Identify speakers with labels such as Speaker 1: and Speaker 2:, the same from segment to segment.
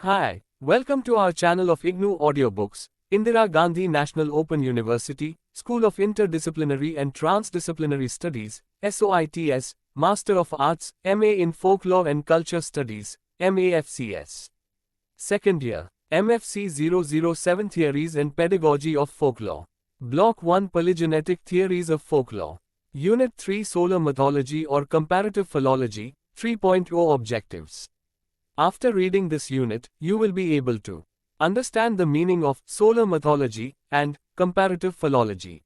Speaker 1: Hi, welcome to our channel of IGNOU Audiobooks, Indira Gandhi National Open University, School of Interdisciplinary and Transdisciplinary Studies, SOITS, Master of Arts, MA in Folklore and Culture Studies, MAFCS. Second year, MFC 007 Theories and Pedagogy of Folklore. Block 1 Polygenetic Theories of Folklore. Unit 3 Solar Mythology or Comparative Philology, 3.0 Objectives. After reading this unit, you will be able to understand the meaning of solar mythology and comparative philology.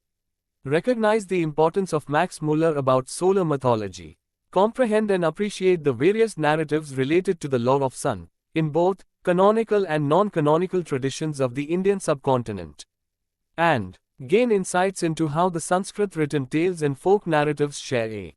Speaker 1: Recognize the importance of Max Muller about solar mythology. Comprehend and appreciate the various narratives related to the lore of sun, in both canonical and non-canonical traditions of the Indian subcontinent. And gain insights into how the Sanskrit written tales and folk narratives share a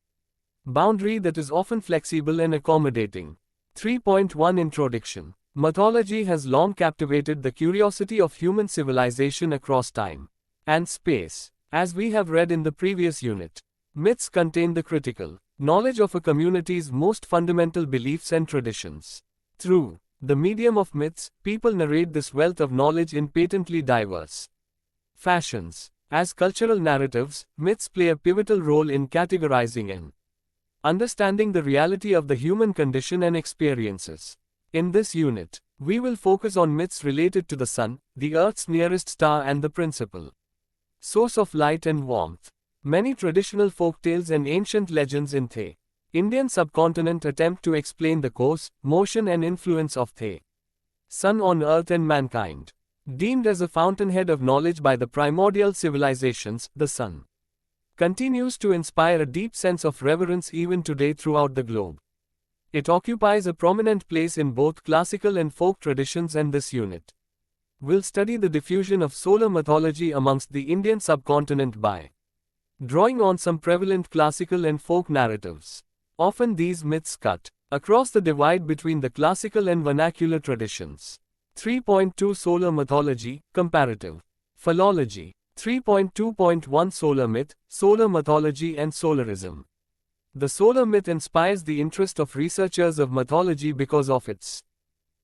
Speaker 1: boundary that is often flexible and accommodating. 3.1 Introduction. Mythology has long captivated the curiosity of human civilization across time and space. As we have read in the previous unit, myths contain the critical knowledge of a community's most fundamental beliefs and traditions. Through the medium of myths, people narrate this wealth of knowledge in patently diverse fashions. As cultural narratives, myths play a pivotal role in categorizing and understanding the reality of the human condition and experiences. In this unit, we will focus on myths related to the sun, the Earth's nearest star and the principal source of light and warmth. Many traditional folktales and ancient legends in the Indian subcontinent attempt to explain the course, motion and influence of the sun on Earth and mankind. Deemed as a fountainhead of knowledge by the primordial civilizations, the sun continues to inspire a deep sense of reverence even today throughout the globe. It occupies a prominent place in both classical and folk traditions, and this unit will study the diffusion of solar mythology amongst the Indian subcontinent by drawing on some prevalent classical and folk narratives. Often these myths cut across the divide between the classical and vernacular traditions. 3.2 Solar Mythology, Comparative Philology. 3.2.1 Solar Myth, Solar Mythology and Solarism. The solar myth inspires the interest of researchers of mythology because of its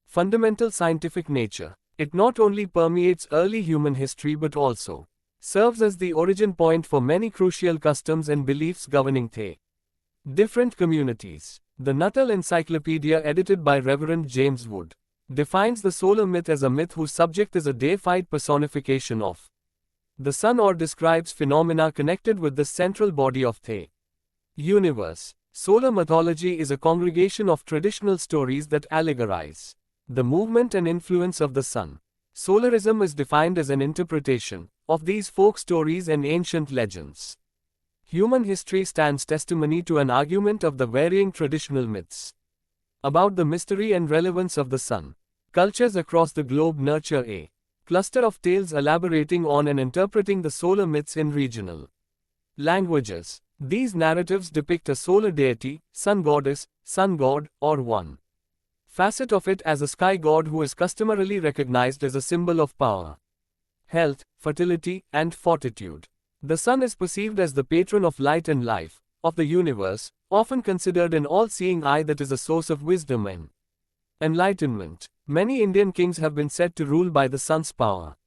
Speaker 1: fundamental scientific nature. It not only permeates early human history but also serves as the origin point for many crucial customs and beliefs governing the different communities. The Nuttall Encyclopedia, edited by Reverend James Wood, defines the solar myth as a myth whose subject is a deified personification of the sun or describes phenomena connected with the central body of the universe. Solar mythology is a congregation of traditional stories that allegorize the movement and influence of the sun. Solarism is defined as an interpretation of these folk stories and ancient legends. Human history stands testimony to an argument of the varying traditional myths about the mystery and relevance of the sun. Cultures across the globe nurture a cluster of tales elaborating on and interpreting the solar myths in regional languages. These narratives depict a solar deity, sun goddess, sun god, or one facet of it as a sky god who is customarily recognized as a symbol of power, health, fertility, and fortitude. The sun is perceived as the patron of light and life, of the universe, often considered an all-seeing eye that is a source of wisdom and enlightenment. Many Indian kings have been said to rule by the sun's power,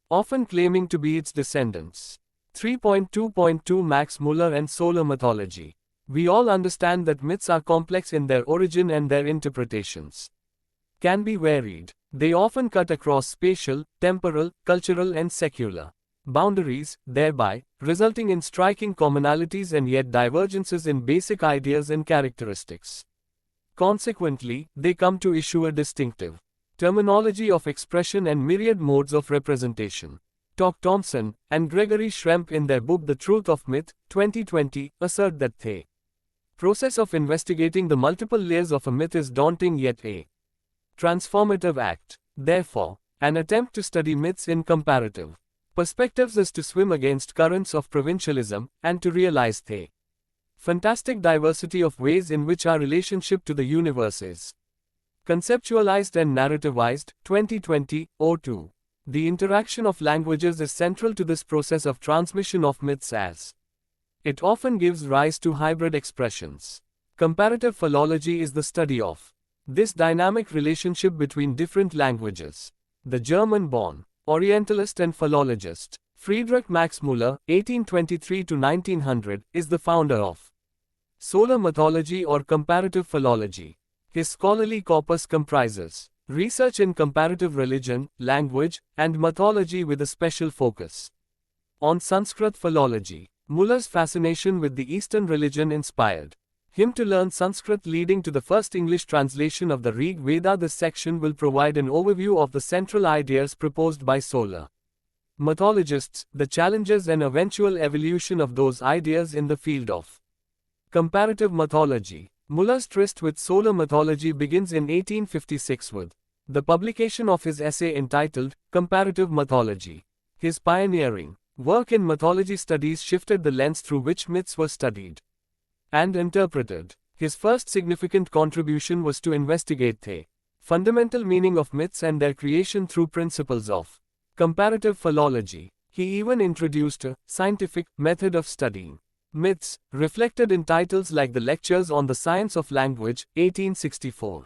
Speaker 1: often claiming to be its descendants. 3.2.2 Max Muller and Solar Mythology. We all understand that myths are complex in their origin and their interpretations can be varied. They often cut across spatial, temporal, cultural and secular boundaries, thereby resulting in striking commonalities and yet divergences in basic ideas and characteristics. Consequently, they come to issue a distinctive terminology of expression and myriad modes of representation. Tock Thompson and Gregory Schrempp, in their book The Truth of Myth, 2020, assert that the process of investigating the multiple layers of a myth is daunting yet a transformative act. Therefore, an attempt to study myths in comparative perspectives is to swim against currents of provincialism and to realize the fantastic diversity of ways in which our relationship to the universe is conceptualized and narrativized. 2020, O2. The interaction of languages is central to this process of transmission of myths, as it often gives rise to hybrid expressions. Comparative philology is the study of This dynamic relationship between different languages. The German-born Orientalist and philologist Friedrich Max Müller, 1823 to 1900, is the founder of solar mythology or comparative philology. His scholarly corpus comprises research in comparative religion, language, and mythology with a special focus on Sanskrit philology. Müller's fascination with the Eastern religion inspired him to learn Sanskrit, leading to the first English translation of the Rig Veda. This section will provide an overview of the central ideas proposed by solar mythologists, the challenges and eventual evolution of those ideas in the field of comparative mythology. Müller's tryst with solar mythology begins in 1856 with the publication of his essay entitled Comparative Mythology. His pioneering work in mythology studies shifted the lens through which myths were studied and interpreted. His first significant contribution was to investigate the fundamental meaning of myths and their creation through principles of comparative philology. He even introduced a scientific method of studying myths, reflected in titles like the Lectures on the Science of Language, 1864,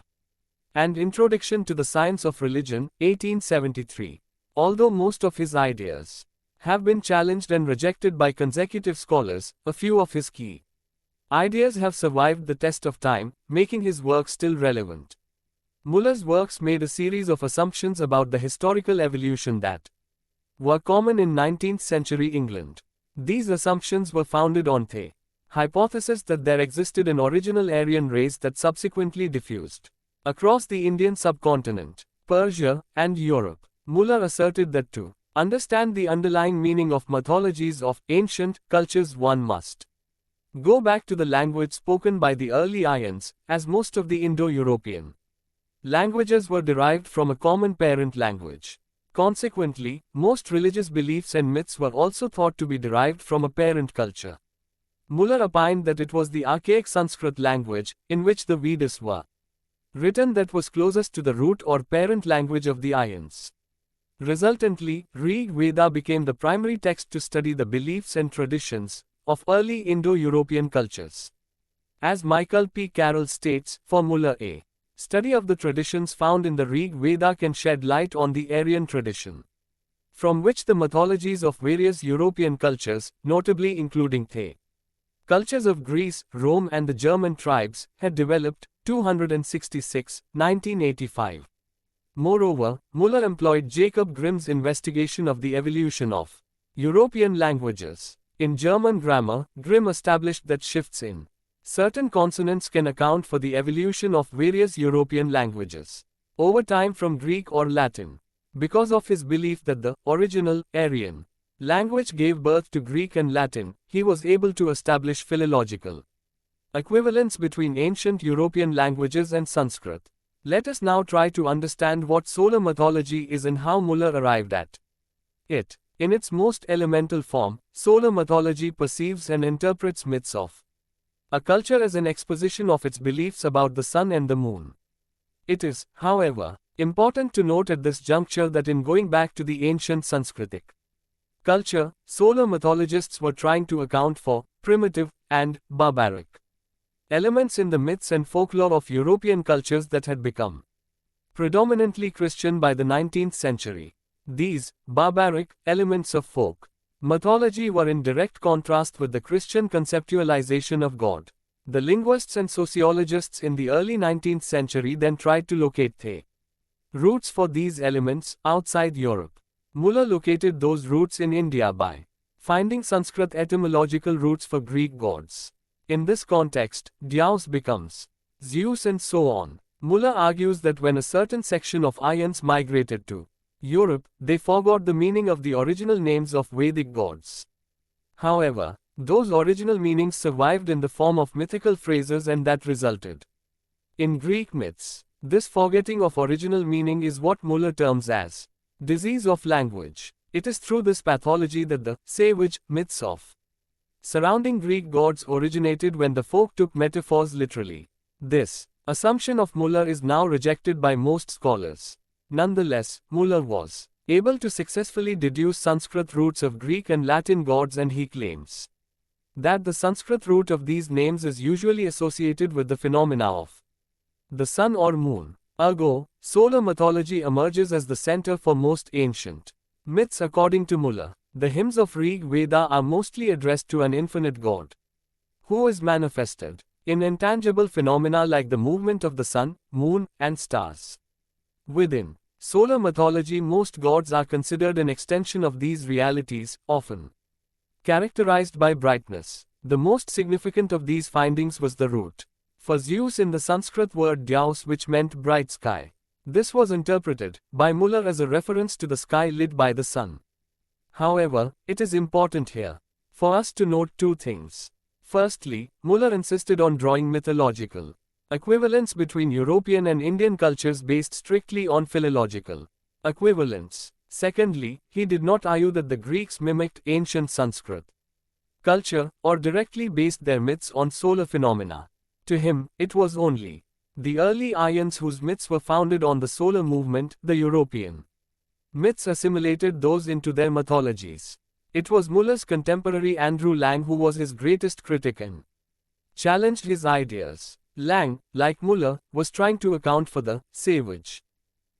Speaker 1: and Introduction to the Science of Religion, 1873. Although most of his ideas have been challenged and rejected by consecutive scholars, a few of his key ideas have survived the test of time, making his work still relevant. Müller's works made a series of assumptions about the historical evolution that were common in 19th century England. These assumptions were founded on the hypothesis that there existed an original Aryan race that subsequently diffused across the Indian subcontinent, Persia, and Europe. Müller asserted that to understand the underlying meaning of mythologies of ancient cultures, one must go back to the language spoken by the early Aryans, as most of the Indo-European languages were derived from a common parent language. Consequently, most religious beliefs and myths were also thought to be derived from a parent culture. Müller opined that it was the archaic Sanskrit language, in which the Vedas were written, that was closest to the root or parent language of the Aryans. Resultantly, Rig Veda became the primary text to study the beliefs and traditions of early Indo-European cultures. As Michael P. Carroll states, for Müller, a study of the traditions found in the Rig Veda can shed light on the Aryan tradition, from which the mythologies of various European cultures, notably including the cultures of Greece, Rome and the German tribes, had developed. 266, 1985. Moreover, Müller employed Jacob Grimm's investigation of the evolution of European languages. In German grammar, Grimm established that shifts in certain consonants can account for the evolution of various European languages over time from Greek or Latin. Because of his belief that the original Aryan language gave birth to Greek and Latin, he was able to establish philological equivalence between ancient European languages and Sanskrit. Let us now try to understand what solar mythology is and how Müller arrived at it. In its most elemental form, solar mythology perceives and interprets myths of a culture as an exposition of its beliefs about the sun and the moon. It is, however, important to note at this juncture that in going back to the ancient Sanskritic culture, solar mythologists were trying to account for primitive and barbaric elements in the myths and folklore of European cultures that had become predominantly Christian by the 19th century. These barbaric elements of folk mythology were in direct contrast with the Christian conceptualization of God. The linguists and sociologists in the early 19th century then tried to locate the roots for these elements outside Europe. Müller located those roots in India by finding Sanskrit etymological roots for Greek gods. In this context, Dyaus becomes Zeus and so on. Müller argues that when a certain section of Aryans migrated to Europe, they forgot the meaning of the original names of Vedic gods. However, those original meanings survived in the form of mythical phrases, and that resulted in Greek myths. This forgetting of original meaning is what Müller terms as disease of language. It is through this pathology that the savage myths of surrounding Greek gods originated when the folk took metaphors literally. This assumption of Müller is now rejected by most scholars. Nonetheless, Müller was able to successfully deduce Sanskrit roots of Greek and Latin gods, and he claims that the Sanskrit root of these names is usually associated with the phenomena of the sun or moon. Ergo, solar mythology emerges as the center for most ancient myths according to Muller. The hymns of Rig Veda are mostly addressed to an infinite God, who is manifested in intangible phenomena like the movement of the sun, moon, and stars. Within solar mythology, most gods are considered an extension of these realities, often characterized by brightness. The most significant of these findings was the root for Zeus in the Sanskrit word Dyaus, which meant bright sky. This was interpreted by Muller as a reference to the sky lit by the sun. However, it is important here for us to note two things. Firstly, Muller insisted on drawing mythological equivalence between European and Indian cultures based strictly on philological equivalence. Secondly, he did not argue that the Greeks mimicked ancient Sanskrit culture or directly based their myths on solar phenomena. To him, it was only the early Aryans whose myths were founded on the solar movement, the European myths assimilated those into their mythologies. It was Muller's contemporary Andrew Lang who was his greatest critic and challenged his ideas. Lang, like Muller, was trying to account for the savage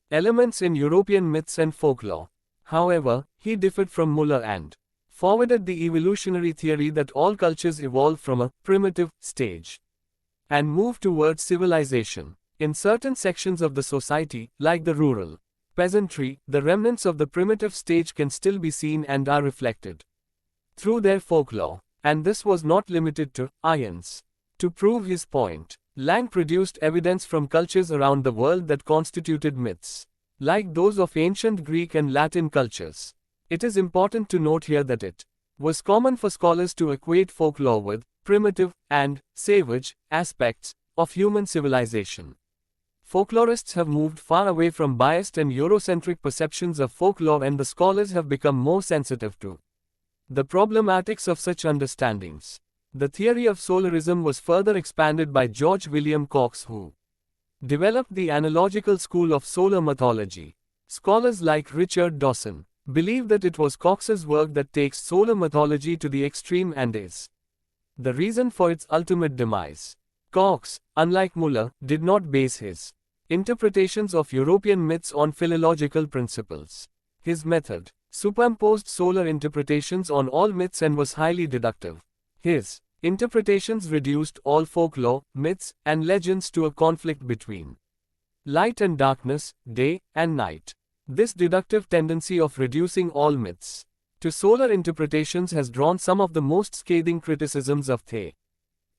Speaker 1: elements in European myths and folklore. However, he differed from Muller and forwarded the evolutionary theory that all cultures evolve from a primitive stage and move towards civilization. In certain sections of the society, like the rural peasantry, the remnants of the primitive stage can still be seen and are reflected through their folklore. And this was not limited to Aryans. To prove his point, Lang produced evidence from cultures around the world that constituted myths, like those of ancient Greek and Latin cultures. It is important to note here that it was common for scholars to equate folklore with primitive and savage aspects of human civilization. Folklorists have moved far away from biased and Eurocentric perceptions of folklore, and the scholars have become more sensitive to the problematics of such understandings. The theory of solarism was further expanded by George William Cox, who developed the analogical school of solar mythology. Scholars like Richard Dawson believe that it was Cox's work that takes solar mythology to the extreme and is the reason for its ultimate demise. Cox, unlike Muller, did not base his interpretations of European myths on philological principles. His method superimposed solar interpretations on all myths and was highly deductive. His interpretations reduced all folklore, myths, and legends to a conflict between light and darkness, day and night. This deductive tendency of reducing all myths to solar interpretations has drawn some of the most scathing criticisms of the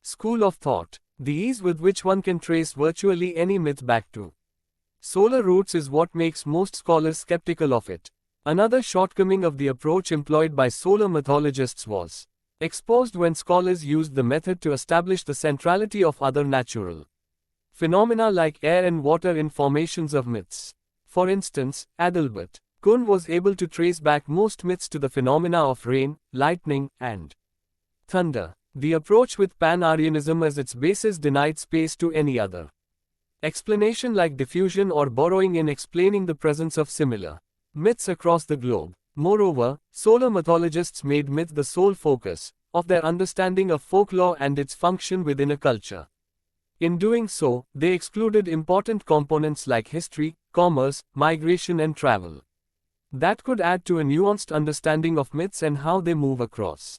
Speaker 1: school of thought. The ease with which one can trace virtually any myth back to solar roots is what makes most scholars skeptical of it. Another shortcoming of the approach employed by solar mythologists was exposed when scholars used the method to establish the centrality of other natural phenomena like air and water in formations of myths. For instance, Adalbert Kuhn was able to trace back most myths to the phenomena of rain, lightning, and thunder. The approach with Pan-Aryanism as its basis denied space to any other explanation like diffusion or borrowing in explaining the presence of similar myths across the globe. Moreover, solar mythologists made myth the sole focus of their understanding of folklore and its function within a culture. In doing so, they excluded important components like history, commerce, migration, and travel that could add to a nuanced understanding of myths and how they move across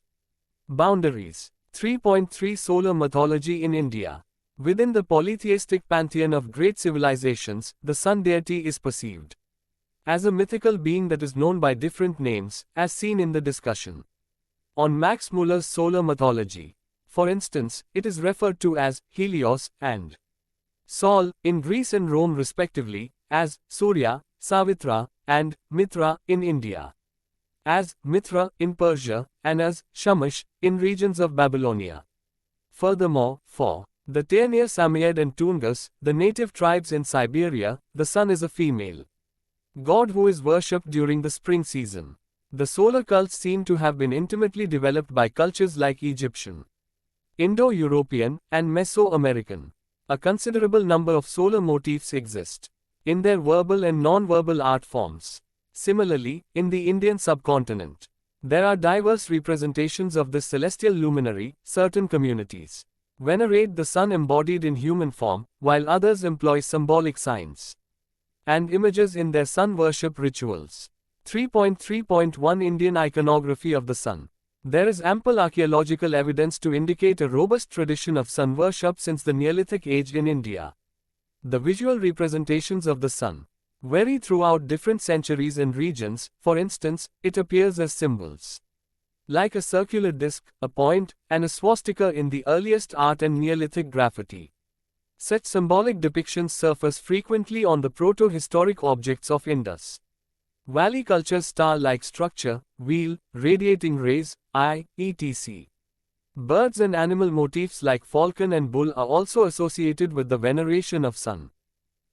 Speaker 1: boundaries. 3.3 Solar mythology in India. Within the polytheistic pantheon of great civilizations, the sun deity is perceived as a mythical being that is known by different names, as seen in the discussion on Max Muller's solar mythology. For instance, it is referred to as Helios and Sol in Greece and Rome respectively, as Surya, Savitra, and Mitra in India, as Mithra in Persia, and as Shamash in regions of Babylonia. Furthermore, for the Taenir Samoyed and Tungus, the native tribes in Siberia, the sun is a female god who is worshipped during the spring season. The solar cults seem to have been intimately developed by cultures like Egyptian, Indo-European, and Mesoamerican. A considerable number of solar motifs exist in their verbal and non-verbal art forms. Similarly, in the Indian subcontinent, there are diverse representations of this celestial luminary. Certain communities venerate the sun embodied in human form, while others employ symbolic signs and images in their sun worship rituals. 3.3.1 Indian iconography of the sun. There is ample archaeological evidence to indicate a robust tradition of sun worship since the Neolithic age in India. The visual representations of the sun vary throughout different centuries and regions. For instance, it appears as symbols like a circular disc, a point, and a swastika in the earliest art and Neolithic graffiti. Such symbolic depictions surface frequently on the proto-historic objects of Indus Valley culture's star-like structure, wheel, radiating rays, eye, etc. Birds and animal motifs like falcon and bull are also associated with the veneration of sun.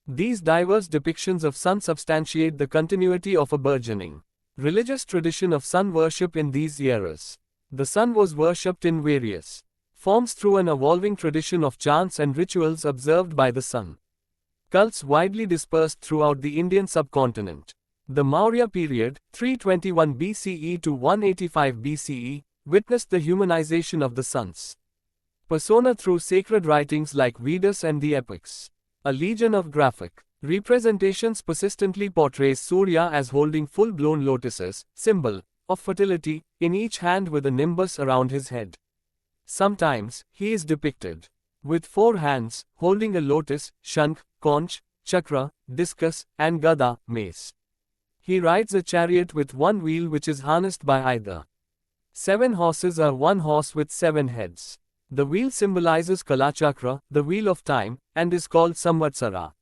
Speaker 1: These diverse depictions of sun substantiate the continuity of a burgeoning religious tradition of sun worship in these eras. The sun was worshipped in various forms through an evolving tradition of chants and rituals observed by the sun cults widely dispersed throughout the Indian subcontinent. The Maurya period, 321 BCE to 185 BCE, witnessed the humanization of the sun's persona through sacred writings like Vedas and the epics. A legion of graphic representations persistently portrays Surya as holding full-blown lotuses, symbol of fertility, in each hand with a nimbus around his head. Sometimes, he is depicted with 4 hands, holding a lotus, shankh, conch, chakra, discus, and gada, mace. He rides a chariot with 1 wheel which is harnessed by either 7 horses or 1 horse with 7 heads. The wheel symbolizes Kalachakra, the wheel of time, and is called Samvatsara.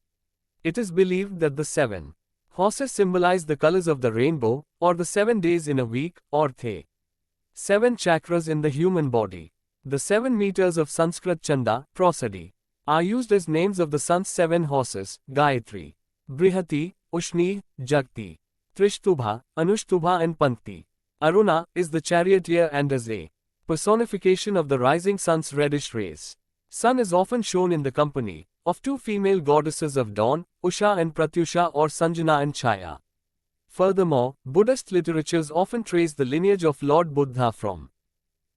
Speaker 1: It is believed that the 7 horses symbolize the colors of the rainbow, or the 7 days in a week, or the 7 chakras in the human body. The 7 meters of Sanskrit Chanda, Prosody, are used as names of the sun's 7 horses, Gayatri, Brihati, Ushni, Jagti, Trishtubha, Anushtubha and Pankti. Aruna is the charioteer and as a personification of the rising sun's reddish rays. Sun is often shown in the company of 2 female goddesses of dawn, Usha and Pratyusha or Sanjana and Chaya. Furthermore, Buddhist literatures often trace the lineage of Lord Buddha from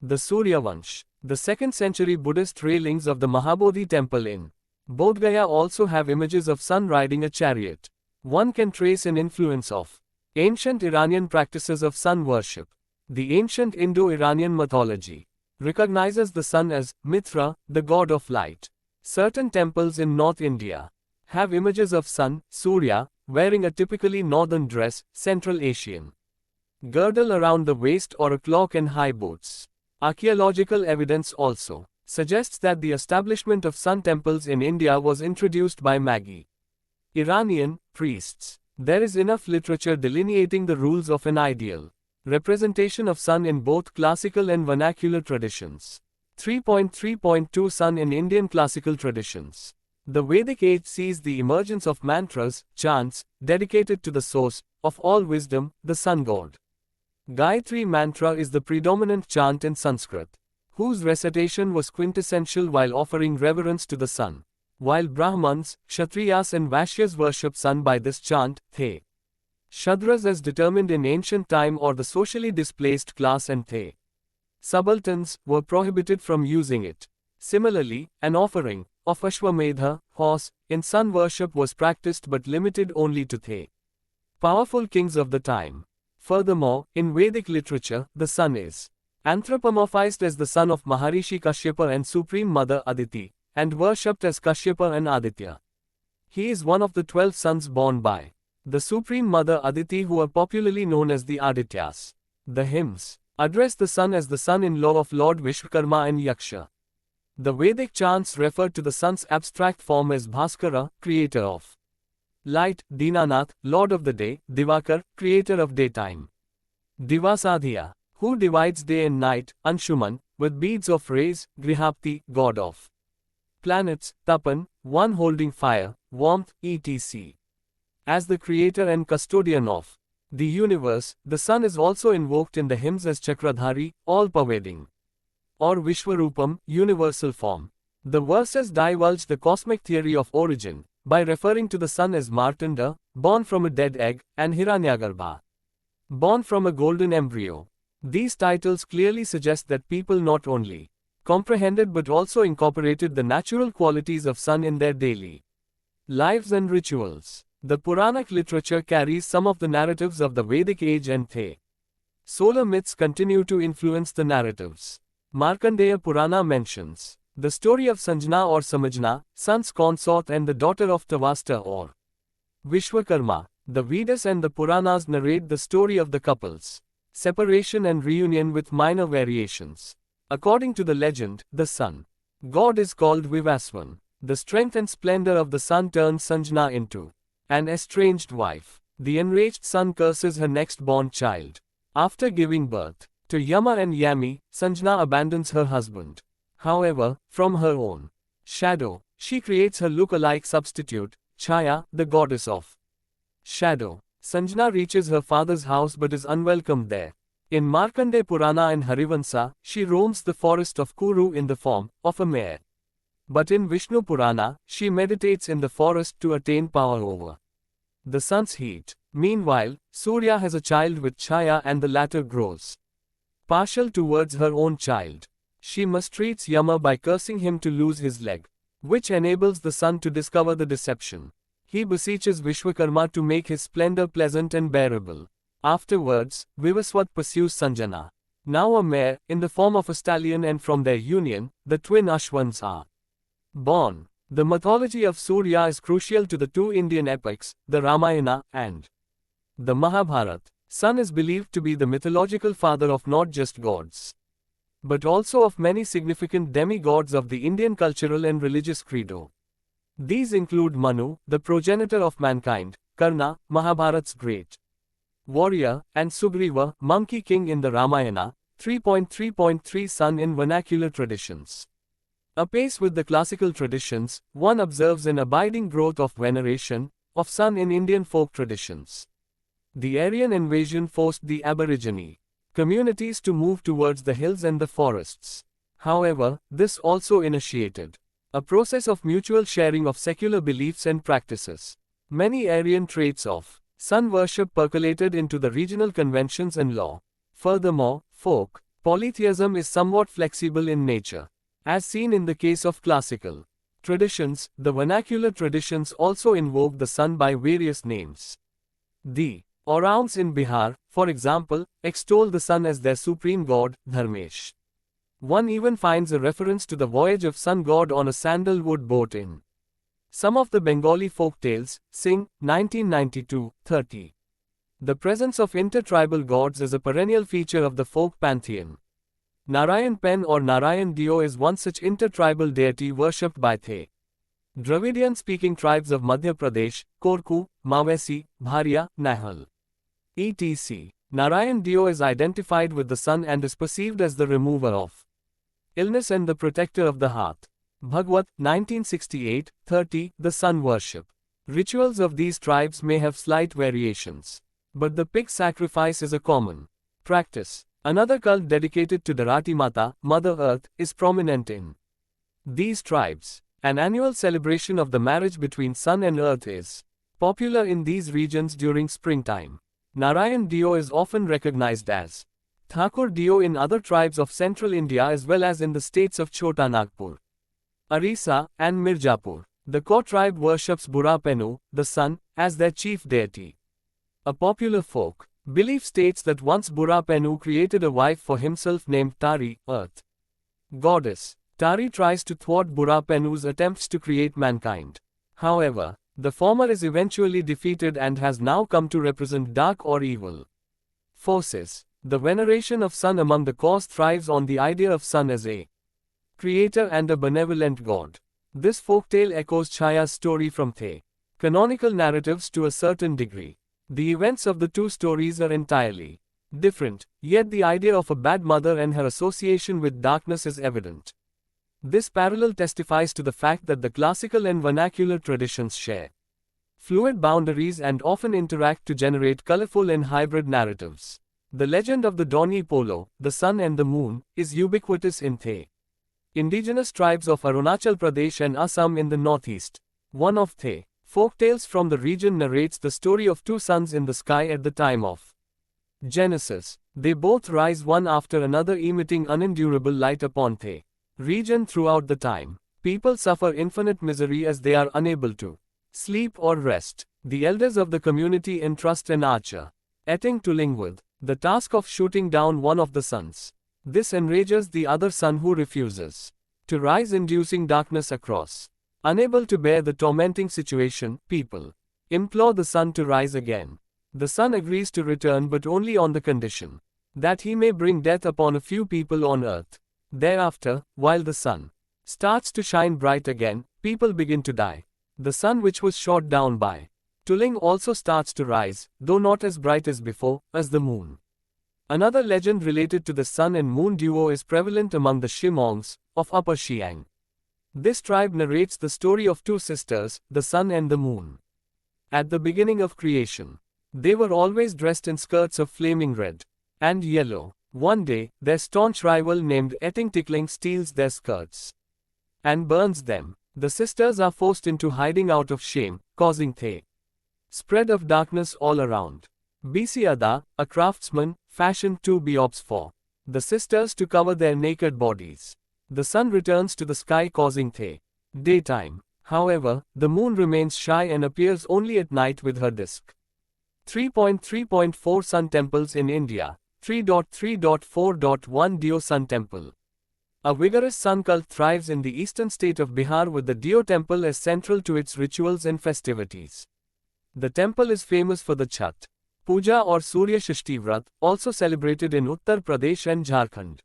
Speaker 1: the Surya Vansh. The 2nd century Buddhist railings of the Mahabodhi temple in Bodh Gaya also have images of sun riding a chariot. One can trace an influence of ancient Iranian practices of sun worship. The ancient Indo-Iranian mythology recognizes the sun as Mitra, the god of light. Certain temples in North India have images of sun, Surya, wearing a typically northern dress, Central Asian girdle around the waist or a cloak and high boots. Archaeological evidence also suggests that the establishment of sun temples in India was introduced by Magi Iranian priests. There is enough literature delineating the rules of an ideal representation of sun in both classical and vernacular traditions. 3.3.2 Sun in Indian classical traditions. The Vedic age sees the emergence of mantras, chants, dedicated to the source of all wisdom, the sun god. Gayatri mantra is the predominant chant in Sanskrit, whose recitation was quintessential while offering reverence to the sun. While Brahmans, Kshatriyas and Vaishyas worship sun by this chant, the Shudras as determined in ancient time or the socially displaced class and the subalterns were prohibited from using it. Similarly, an offering of Ashwamedha, horse, in sun worship was practiced but limited only to the powerful kings of the time. Furthermore, in Vedic literature, the sun is anthropomorphized as the son of Maharishi Kashyapa and Supreme Mother Aditi, and worshipped as Kashyapa and Aditya. He is one of the 12 sons born by the Supreme Mother Aditi who are popularly known as the Adityas. The hymns address the sun as the son-in-law of Lord Vishwakarma and Yaksha. The Vedic chants refer to the sun's abstract form as Bhaskara, creator of light, Dinanath, lord of the day, Divakar, creator of daytime, Divasadhya, who divides day and night, Anshuman, with beads of rays, Grihapti, god of planets, Tapan, one holding fire, warmth, etc. As the creator and custodian of the universe, the sun is also invoked in the hymns as Chakradhari, all-pervading, or Vishwarupam, universal form. The verses divulge the cosmic theory of origin, by referring to the sun as Martanda, born from a dead egg, and Hiranyagarbha, born from a golden embryo. These titles clearly suggest that people not only comprehended but also incorporated the natural qualities of sun in their daily lives and rituals. The Puranic literature carries some of the narratives of the Vedic age and the solar myths continue to influence the narratives. Markandeya Purana mentions the story of Sanjana or Samajna, sun's consort and the daughter of Tavasta or Vishwakarma. The Vedas and the Puranas narrate the story of the couple's separation and reunion with minor variations. According to the legend, the sun god is called Vivaswan. The strength and splendor of the sun turns Sanjana into an estranged wife. The enraged sun curses her next born child. After giving birth to Yama and Yami, Sanjana abandons her husband. However, from her own shadow, she creates her look-alike substitute, Chaya, the goddess of shadow. Sanjana reaches her father's house but is unwelcomed there. In Markandeya Purana and Harivansa, she roams the forest of Kuru in the form of a mare. But in Vishnu Purana, she meditates in the forest to attain power over the sun's heat. Meanwhile, Surya has a child with Chaya and the latter grows partial towards her own child. She mistreats Yama by cursing him to lose his leg, which enables the sun to discover the deception. He beseeches Vishwakarma to make his splendor pleasant and bearable. Afterwards, Vivaswat pursues Sanjana, now a mare, in the form of a stallion, and from their union, the twin Ashwans are born. The mythology of Surya is crucial to the two Indian epics, the Ramayana and the Mahabharata. Sun is believed to be the mythological father of not just gods, but also of many significant demigods of the Indian cultural and religious credo. These include Manu, the progenitor of mankind, Karna, Mahabharat's great warrior, and Sugriva, monkey king in the Ramayana. 3.3.3 Sun in vernacular traditions. Apace with the classical traditions, one observes an abiding growth of veneration of sun in Indian folk traditions. The Aryan invasion forced the Aborigine communities to move towards the hills and the forests. However, this also initiated a process of mutual sharing of secular beliefs and practices. Many Aryan traits of sun worship percolated into the regional conventions and law. Furthermore, folk polytheism is somewhat flexible in nature. As seen in the case of classical traditions, the vernacular traditions also invoke the sun by various names. The Oraons in Bihar, for example, extol the sun as their supreme god, Dharmesh. One even finds a reference to the voyage of sun god on a sandalwood boat in some of the Bengali folk tales. Singh, 1992-30. The presence of intertribal gods is a perennial feature of the folk pantheon. Narayan Pen or Narayan Dio is one such intertribal deity worshipped by the Dravidian-speaking tribes of Madhya Pradesh, Korku, Mawesi, Bharia, Nahal, etc. Narayan Dio is identified with the sun and is perceived as the remover of illness and the protector of the heart. Bhagwat, 1968-30, the sun worship. Rituals of these tribes may have slight variations, but the pig sacrifice is a common practice. Another cult dedicated to Dharati Mata, Mother Earth, is prominent in these tribes. An annual celebration of the marriage between sun and earth is popular in these regions during springtime. Narayan Dio is often recognized as Thakur Dio in other tribes of central India as well as in the states of Chota Nagpur, Arisa, and Mirzapur. The Kaur tribe worships Burapenu, the sun, as their chief deity. A popular folk belief states that once Burapenu created a wife for himself named Tari, earth goddess. Tari tries to thwart Burapenu's attempts to create mankind. However, the former is eventually defeated and has now come to represent dark or evil forces. The veneration of sun among the Kaurs thrives on the idea of sun as a creator and a benevolent god. This folktale echoes Chaya's story from the canonical narratives to a certain degree. The events of the two stories are entirely different, yet the idea of a bad mother and her association with darkness is evident. This parallel testifies to the fact that the classical and vernacular traditions share fluid boundaries and often interact to generate colorful and hybrid narratives. The legend of the Doni Polo, the sun and the moon, is ubiquitous in the indigenous tribes of Arunachal Pradesh and Assam in the northeast. One of the folktales from the region narrates the story of two suns in the sky at the time of Genesis. They both rise one after another, emitting unendurable light upon the region throughout the time. People suffer infinite misery as they are unable to sleep or rest. The elders of the community entrust an archer, Eting Tuling, with the task of shooting down one of the sons. This enrages the other son, who refuses to rise, inducing darkness across. Unable to bear the tormenting situation, people implore the son to rise again. The son agrees to return, but only on the condition that he may bring death upon a few people on earth. Thereafter, while the sun starts to shine bright again, people begin to die. The sun, which was shot down by Tuling, also starts to rise, though not as bright as before, as the moon. Another legend related to the sun and moon duo is prevalent among the Shimongs of Upper Siang. This tribe narrates the story of two sisters, the sun and the moon. At the beginning of creation, they were always dressed in skirts of flaming red and yellow. One day, their staunch rival named Eting Tikling steals their skirts and burns them. The sisters are forced into hiding out of shame, causing the spread of darkness all around. BC Ada, a craftsman, fashioned two biobs for the sisters to cover their naked bodies. The sun returns to the sky, causing the daytime. However, the moon remains shy and appears only at night with her disk. 3.3.4 Sun Temples in India. 3.3.4.1 Dio Sun Temple. A vigorous sun cult thrives in the eastern state of Bihar, with the Dio temple as central to its rituals and festivities. The temple is famous for the Chhat Puja or Surya Shashti Vrat, also celebrated in Uttar Pradesh and Jharkhand.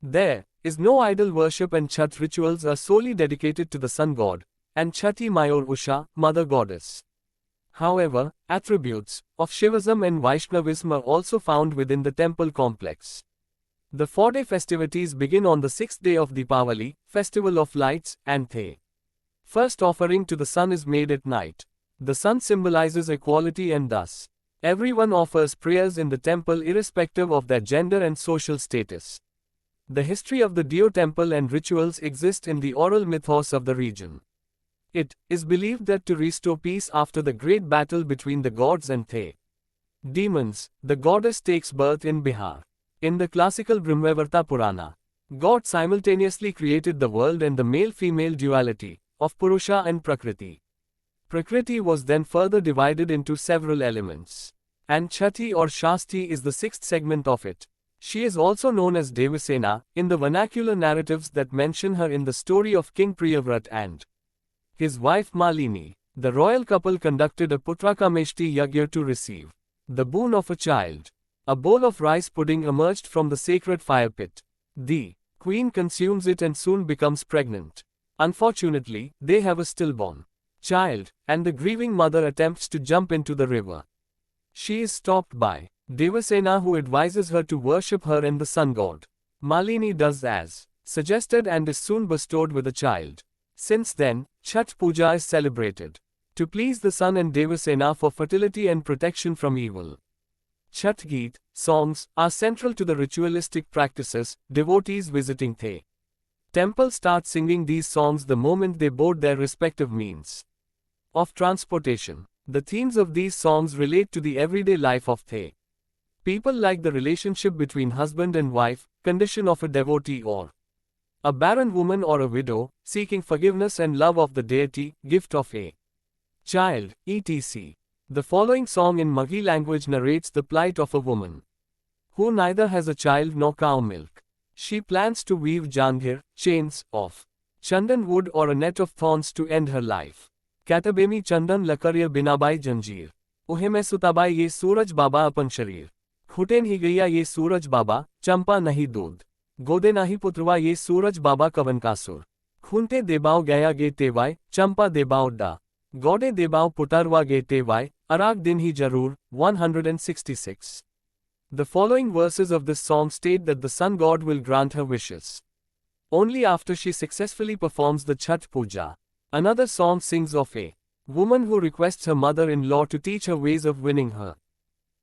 Speaker 1: There is no idol worship, and Chhat rituals are solely dedicated to the sun god and Chhati Mayor Usha, mother goddess. However, attributes of Shivism and Vaishnavism are also found within the temple complex. The 4-day festivities begin on the 6th day of Deepavali, festival of lights, and the first offering to the sun is made at night. The sun symbolizes equality, and thus everyone offers prayers in the temple irrespective of their gender and social status. The history of the Dio temple and rituals exist in the oral mythos of the region. It is believed that to restore peace after the great battle between the gods and the demons, the goddess takes birth in Bihar. In the classical Brahmavarta Purana, God simultaneously created the world and the male-female duality of Purusha and Prakriti. Prakriti was then further divided into several elements, and Chhati or Shasti is the sixth segment of it. She is also known as Devasena in the vernacular narratives that mention her in the story of King Priyavrat and his wife Malini. The royal couple conducted a Putrakameshti Yagya to receive the boon of a child. A bowl of rice pudding emerged from the sacred fire pit. The queen consumes it and soon becomes pregnant. Unfortunately, they have a stillborn child, and the grieving mother attempts to jump into the river. She is stopped by Devasena, who advises her to worship her and the sun god. Malini does as suggested and is soon bestowed with a child. Since then, Chhat Puja is celebrated to please the sun and Devasena for fertility and protection from evil. Chhat Geet songs are central to the ritualistic practices. Devotees visiting the temple start singing these songs the moment they board their respective means of transportation. The themes of these songs relate to the everyday life of the people, like the relationship between husband and wife, condition of a devotee, or a barren woman or a widow, seeking forgiveness and love of the deity, gift of a child, etc. The following song in Maghi language narrates the plight of a woman who neither has a child nor cow milk. She plans to weave jangir, chains, of chandan wood or a net of thorns to end her life. Katabemi chandan lakarya binabai janjir. Uhe mein sutabai ye suraj baba apan sharir. Khuten hi gaya ye suraj baba, champa nahi dood. Gode nahi putrwa ye suraj baba kavan kasur. Khunte debao gaya ge tevai, champa debao da. Gode debao putarwa ge tevai, arag din hi jarur. 166. The following verses of this song state that the sun god will grant her wishes only after she successfully performs the Chhat Puja. Another song sings of a woman who requests her mother-in-law to teach her ways of winning her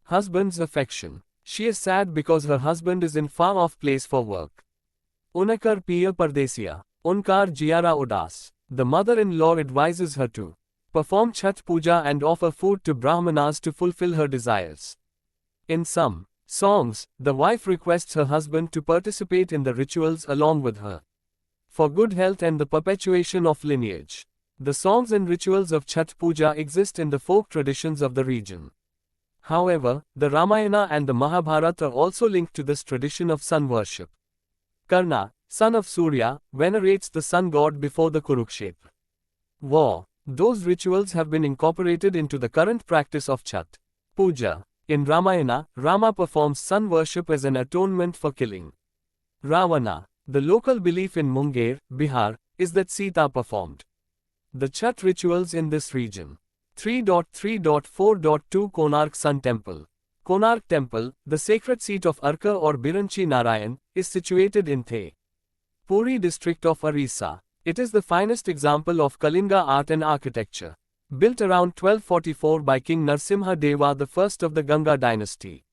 Speaker 1: husband's affection. She is sad because her husband is in far-off place for work. Unakar piya pardesiya, unkar jiara udas. The mother-in-law advises her to perform Chhat Puja and offer food to Brahmanas to fulfill her desires. In some songs, the wife requests her husband to participate in the rituals along with her. for good health and the perpetuation of lineage. The songs and rituals of Chhath Puja exist in the folk traditions of the region. However, the Ramayana and the Mahabharata are also linked to this tradition of sun worship. Karna, son of Surya, venerates the sun god before the Kurukshetra war. Those rituals have been incorporated into the current practice of Chhath Puja. In Ramayana, Rama performs sun worship as an atonement for killing Ravana. The local belief in Munger, Bihar, is that Sita performed the Chhath rituals in this region. 3.3.4.2 Konark Sun Temple. Konark Temple, the sacred seat of Arka or Biranchi Narayan, is situated in The Puri district of Orissa. It is the finest example of Kalinga art and architecture. Built around 1244 by King Narsimha Deva I of the Ganga dynasty.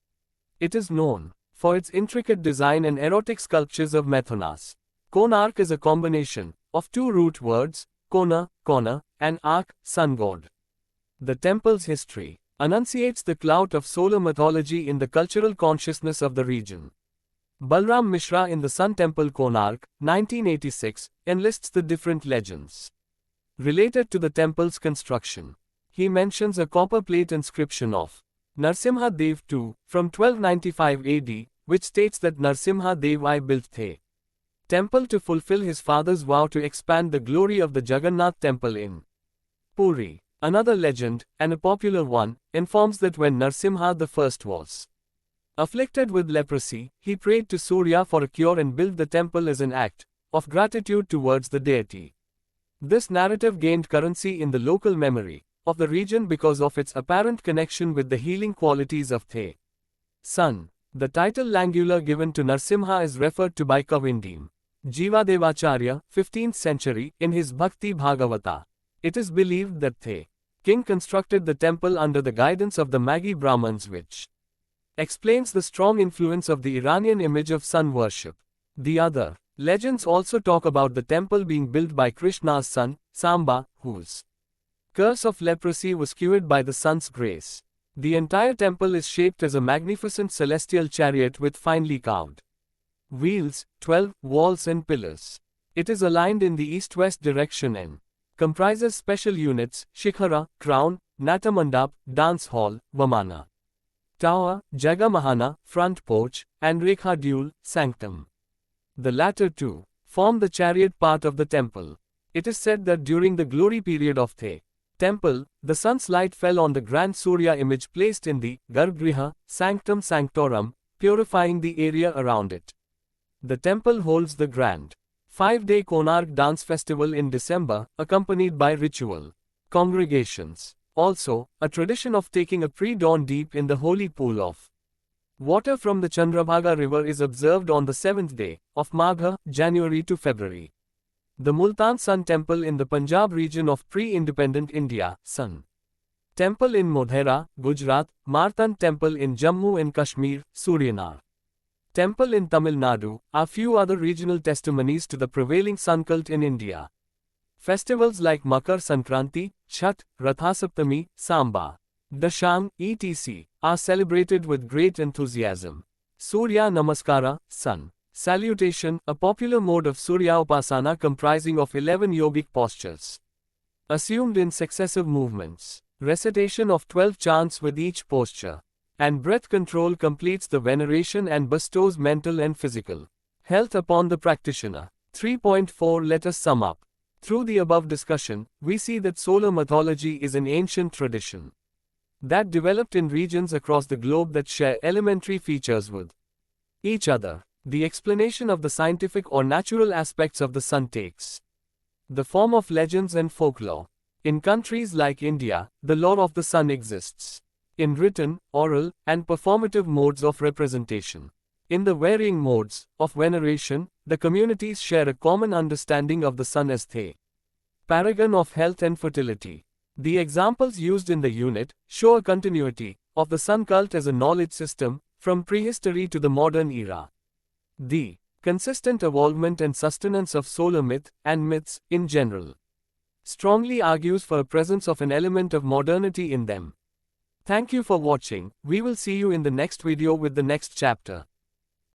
Speaker 1: It is known for its intricate design and erotic sculptures of Methonas. Konark is a combination of two root words, Kona, corner, and ark, sun god. The temple's history enunciates the clout of solar mythology in the cultural consciousness of the region. Balram Mishra in the Sun Temple Konark, 1986, enlists the different legends related to the temple's construction. He mentions a copper plate inscription of Narsimha Dev II, from 1295 AD, which states that Narsimha Dev I built the temple to fulfill his father's vow to expand the glory of the Jagannath temple in Puri. Another legend, and a popular one, informs that when Narsimha I was afflicted with leprosy, he prayed to Surya for a cure and built the temple as an act of gratitude towards the deity. This narrative gained currency in the local memory of the region because of its apparent connection with the healing qualities of the sun. The title Langular given to Narsimha is referred to by Kavindim Jivadevacharya, 15th century, in his Bhakti Bhagavata. It is believed that the king constructed the temple under the guidance of the Magi Brahmins, which explains the strong influence of the Iranian image of sun worship. The other legends also talk about the temple being built by Krishna's son, Samba, whose curse of leprosy was cured by the sun's grace. The entire temple is shaped as a magnificent celestial chariot with finely carved wheels, 12 walls and pillars. It is aligned in the east-west direction and comprises special units, Shikhara, crown, Natamandap, dance hall, Vamana tower, Jagamahana, front porch, and Rekha Dule, sanctum. The latter two form the chariot part of the temple. It is said that during the glory period of the temple, the sun's light fell on the grand Surya image placed in the Garbhagriha, sanctum sanctorum, purifying the area around it. The temple holds the grand 5-day Konark dance festival in December, accompanied by ritual congregations. Also, a tradition of taking a pre-dawn dip in the holy pool of water from the Chandrabhaga river is observed on the 7th day of Magha, January to February. The Multan Sun Temple in the Punjab region of pre-independent India, Sun Temple in Modhera, Gujarat, Martan Temple in Jammu and Kashmir, Suryanar Temple in Tamil Nadu, are few other regional testimonies to the prevailing sun cult in India. Festivals like Makar Sankranti, Chhath, Rathasaptami, Samba, Dasham, etc. are celebrated with great enthusiasm. Surya Namaskara, Sun Salutation, a popular mode of Surya Upasana comprising of 11 yogic postures, assumed in successive movements. Recitation of 12 chants with each posture, and breath control completes the veneration and bestows mental and physical health upon the practitioner. 3.4 Let us sum up. Through the above discussion, we see that solar mythology is an ancient tradition that developed in regions across the globe that share elementary features with each other. The explanation of the scientific or natural aspects of the sun takes the form of legends and folklore. In countries like India, the lore of the sun exists in written, oral, and performative modes of representation. In the varying modes of veneration, the communities share a common understanding of the sun as the paragon of health and fertility. The examples used in the unit show a continuity of the sun cult as a knowledge system from prehistory to the modern era. The consistent evolvement and sustenance of solar myth and myths in general strongly argues for a presence of an element of modernity in them. Thank you for watching. We will see you in the next video with the next chapter.